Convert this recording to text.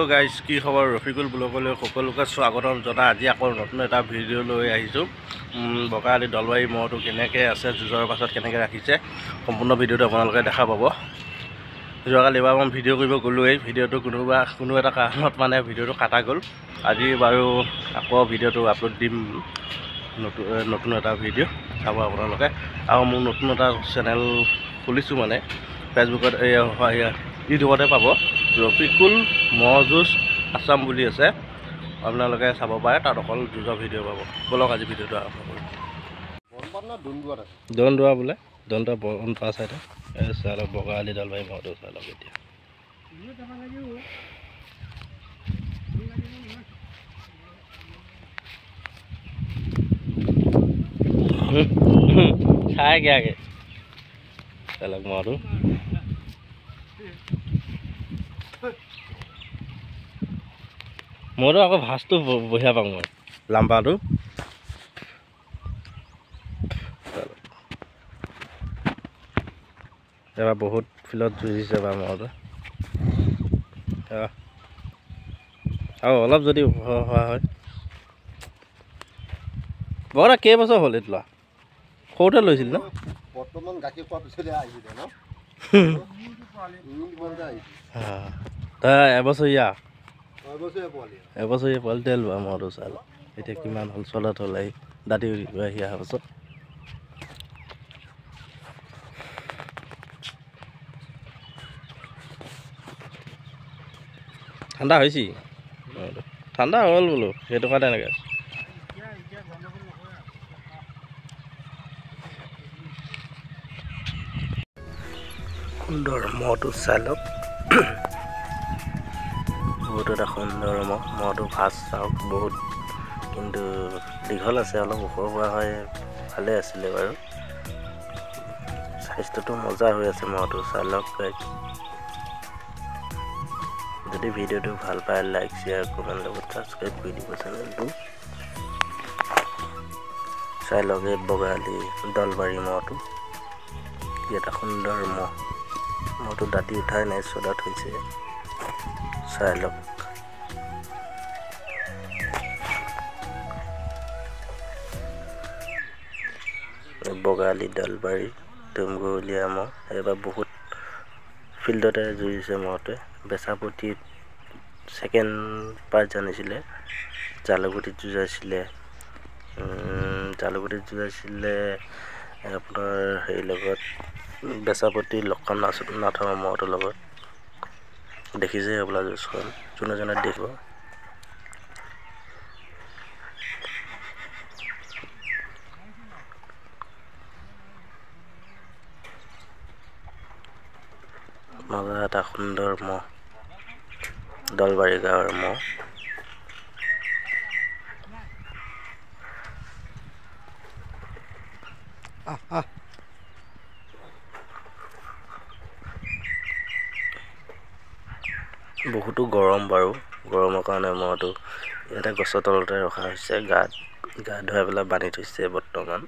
Hello' guys, কি খবৰ? ৰফিকুল ব্লগলৈ সকলোকে স্বাগতম জনাই আজি আকৌ নতুন এটা ভিডিঅ' লৈ আহিছোঁ। বগাআলি দলবাৰী মহটো কেনেকৈ আছে, যুঁজৰ পাছত কেনেকৈ ৰাখিছে, সম্পূৰ্ণ ভিডিঅ'টো আপোনালোকে দেখা পাব। যোৱাকালি এবাৰ মই ভিডিঅ' কৰিব গ'লোৱেই, ভিডিঅ'টো কোনো এটা কাৰণত মানে ভিডিঅ'টো কাটা গ'ল। আজি বাৰু আকৌ ভিডিঅ'টো আপলোড দিম, নতুন এটা ভিডিঅ' চাব আপোনালোকে। আৰু মোৰ নতুন এটা চেনেল খুলিছোঁ, মানে ফেচবুকত ইউটিউবতে পাব, ৰফিকুল মহ যুঁজ আছাম বুলি আছে, আপোনালোকে চাব পাৰে। তাত অকল যুঁজৰ ভিডিঅ' পাব। ব'লক আজি ভিডিঅ'টো আৰম্ভ কৰোঁ। দন্দুৱা বোলে, দন্দুৱা বনপৰা চাইডে চাই লওক বগাআলি দলবাৰী মহটো চাই লওক। এতিয়া চাই গিয়াগে চাই লওক মহটো। মইতো আকৌ ভাজটো বঢ়িয়া পাওঁ, মই লাম্বাটো। এবাৰ বহুত ফিল্ডত যুঁজিছে এবাৰ মহটো। আৰু অলপ যদি হোৱা হয়। বৰা কেইবছৰ হ'ল এইটো লোৱা? সৰুতে লৈছিল ন? বৰ্তমান গাখীৰ খোৱাৰ পিছতে আহিছে ন? এবছৰীয়া এবছৰীয়া পোৱালিতে লোৱা মহটো চাল। এতিয়া কিমান হ'ল, চলত হ'ল, আহি দাঁতি আহি অহাৰ পাছত। ঠাণ্ডা হৈছে, ঠাণ্ডা হ'ল বোলো, সেইটো কাৰণে এনেকৈ সুন্দৰ মহটো চাই লওক। বহুত এটা সুন্দৰ মহটো ভাজ চাওক, বহুত কিন্তু দীঘল আছে, অলপ ওখ হোৱা হয় ভালে আছিলে বাৰু। স্বাস্থ্যটো মজা হৈ আছে মহটো, চাই লওক। যদি ভিডিঅ'টো ভাল পায় লাইক, শ্বেয়াৰ, কমেণ্ট লগত ছাবস্ক্ৰাইব কৰি দিব চেনেলটো। চাই লওক এই বগাআলি দলবাৰী মহটো, কি এটা সুন্দৰ মহটো দাঁতি উঠাই নাই, চদাত হৈছে, চাই লওক। বগাআলি দলবাৰী তুমগুৰিলীয়া মহ, এইবাৰ বহুত ফিল্ডতে যুঁজিছে মহটোৱে। বেচাপতিত ছেকেণ্ড প্ৰাইজ আনিছিলে, জালুকুটিত যুঁজাইছিলে আপোনাৰ হেৰিৰ লগত, বেচাপতি লক্ষণ নাথৰ মহটোৰ লগত। দেখিছে হ'বলা যুঁজখন, যোনে যোনে দেখিব। মজা এটা সুন্দৰ মহ, দলবাৰী গাঁৱৰ মহ। বহুতো গৰম বাৰু, গৰমৰ কাৰণে মহটো ইয়াতে গছৰ তলতে ৰখা হৈছে, গা ধুৱাই পেলাই বান্ধি থৈছে বৰ্তমান।